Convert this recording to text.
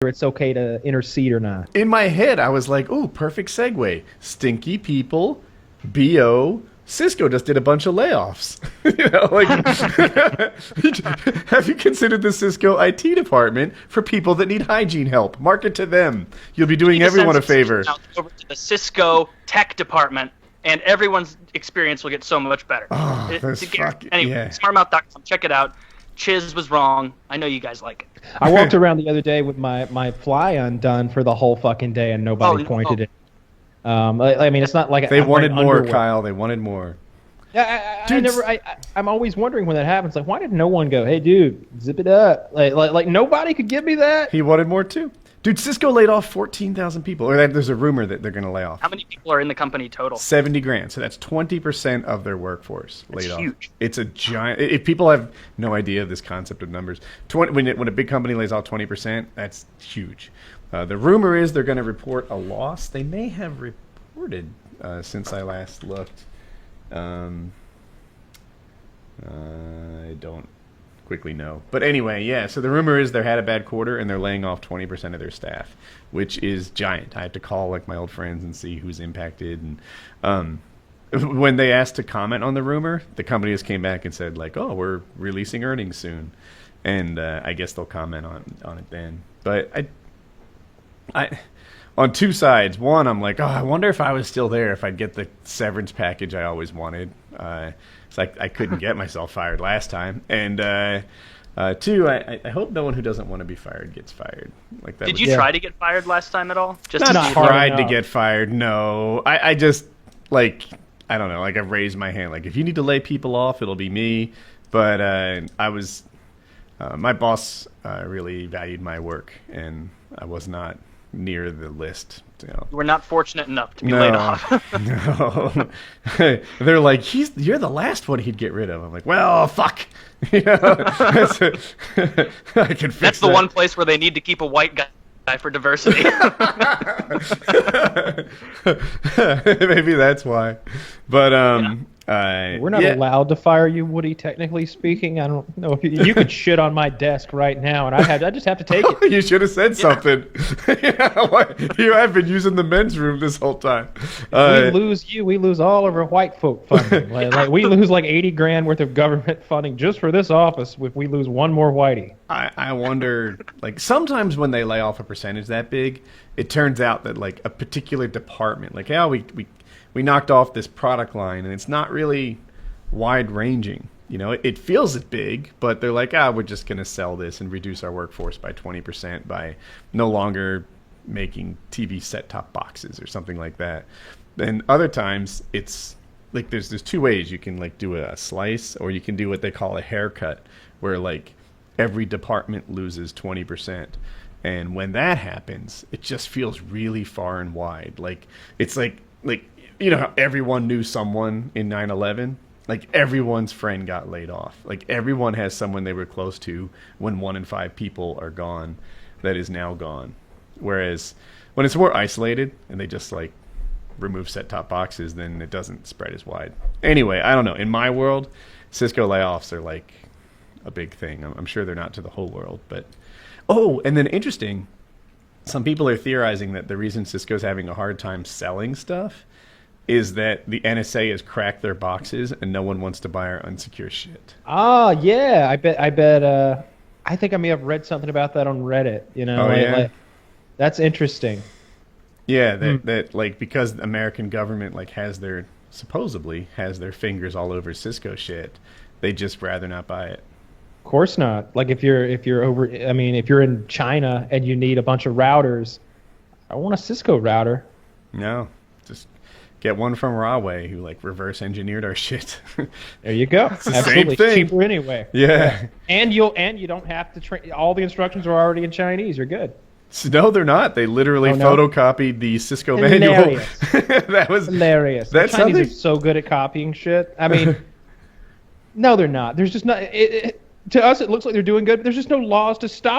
it's okay to intercede or not. In my head, I was like, "Oh, perfect segue. Stinky people, BO. Cisco just did a bunch of layoffs." Have you considered the Cisco IT department for people that need hygiene help? Market to them. You'll be doing everyone a favor. Over to the Cisco tech department, and everyone's experience will get so much better. Oh, anyway, smartmouth.com. Check it out. Chiz was wrong. I know you guys like it. I walked around the other day with my fly undone for the whole fucking day, and nobody pointed it. I mean, it's not like they wanted more, underwear. Kyle. They wanted more. Yeah, I'm always wondering when that happens. Like, why did no one go, "Hey, dude, zip it up"? Like nobody could give me that. He wanted more too. Dude, Cisco laid off 14,000 people. Or there's a rumor that they're going to lay off. How many people are in the company total? 70 grand. So that's 20% of their workforce laid off. Huge. It's a giant. If people have no idea of this concept of numbers, when a big company lays off 20%, that's huge. The rumor is they're going to report a loss. They may have reported since I last looked. I don't quickly know. But anyway, yeah, so the rumor is they had a bad quarter and they're laying off 20% of their staff, which is giant. I have to call like my old friends and see who's impacted. And when they asked to comment on the rumor, the company just came back and said like, "Oh, we're releasing earnings soon." And I guess they'll comment on it then. But I on two sides. One, I'm like, "Oh, I wonder if I was still there, if I'd get the severance package I always wanted." It's like I couldn't get myself fired last time. And two, I hope no one who doesn't want to be fired gets fired. Like that. Did you try to get fired last time at all? Just not tried to get fired. No, I just like I don't know. Like I raised my hand. Like if you need to lay people off, it'll be me. But I was my boss really valued my work, and I was not near the list. You know. We're not fortunate enough to be laid off. No. They're like, you're the last one he'd get rid of. I'm like, well, fuck. I can fix That's the one place where they need to keep a white guy for diversity. Maybe that's why. But we're not allowed to fire you, Woody. Technically speaking, I don't know if you could shit on my desk right now, and I just have to take it. You should have said something. You have been using the men's room this whole time. We lose you, we lose all of our white folk funding. like we lose like 80 grand worth of government funding just for this office if we lose one more whitey. I wonder, like sometimes when they lay off a percentage that big, it turns out that like a particular department, like we knocked off this product line, and it's not really wide-ranging. You know, it feels big, but they're like, we're just going to sell this and reduce our workforce by 20% by no longer making TV set-top boxes or something like that. Then other times, it's like there's two ways. You can like do a slice, or you can do what they call a haircut, where like every department loses 20%. And when that happens, it just feels really far and wide. Like it's like you know how everyone knew someone in 9/11? Like everyone's friend got laid off. Like everyone has someone they were close to when 1 in 5 people are gone that is now gone. Whereas when it's more isolated and they just like remove set-top boxes, then it doesn't spread as wide. Anyway, I don't know. In my world, Cisco layoffs are like a big thing. I'm sure they're not to the whole world. But and then interesting, some people are theorizing that the reason Cisco's having a hard time selling stuff is that the NSA has cracked their boxes and no one wants to buy our unsecure shit. Yeah. I bet. I think I may have read something about that on Reddit. You know, like, that's interesting. Yeah, that like because the American government like supposedly has their fingers all over Cisco shit, they just rather not buy it. Of course not. Like if you're in China and you need a bunch of routers, I want a Cisco router. No. Just get one from Huawei who like reverse engineered our shit. There you go. It's the same thing. Cheaper anyway. Yeah. And you don't have to train. All the instructions are already in Chinese. You're good. No, they're not. They literally photocopied the Cisco manual. That was hilarious. The Chinese are so good at copying shit. I mean, no, they're not. There's just not. To us, it looks like they're doing good, but there's just no laws to stop